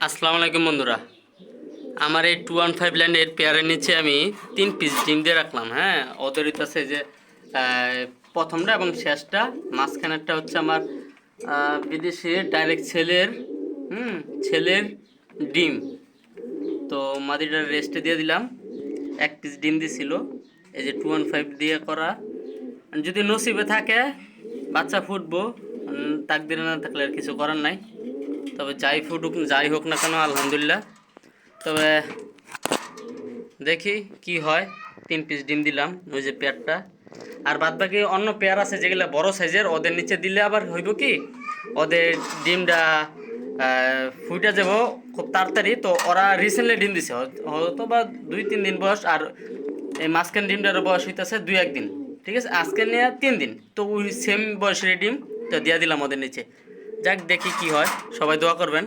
আসসালামু আলাইকুম বন্ধুরা। আমার এই 215 ল্যান্ডের পেয়ারের নিচে আমি 3 পিস ডিম দিয়ে রাখলাম। হ্যাঁ, ওদের হইতেছে যে প্রথমটা এবং শেষটা, মাঝখানেরটা হচ্ছে আমার বিদেশি ডাইরেক্ট ছেলের ডিম। তো মাদিটা রেস্টে দিয়ে দিলাম। 1 পিস ডিম দিছিল, এই যে 215 দিয়ে করা। যদি নসিবে থাকে বাচ্চা ফুটবো, তাকদিরে না থাকলে আর কিছু করার নাই। তবে যাই হোক না কেন আলহামদুলিল্লাহ। তবে দেখি কি হয়। 3 পিস ডিম দিলাম, ওই যে পেয়ারটা। আর বাদ বাকি অন্য পেয়ার আছে যেগুলো বড় সাইজের, ওদের নিচে দিলে আবার হইব কি, ওদের ডিমটা ফুটে যাব খুব তাড়াতাড়ি। তো ওরা রিসেন্টলি ডিম দিছে, হয়তো বা 2-3 দিন বয়স। আর এই মাঝখান ডিমটার বয়স হইতেছে 2-1 দিন। ঠিক আছে, আজকে নিয়ে 3 দিন, তো ওই সেম বয়সের ডিম তো দিয়ে দিলাম ওদের নিচে। যাক, দেখি কি হয়, সবাই দোয়া করবেন।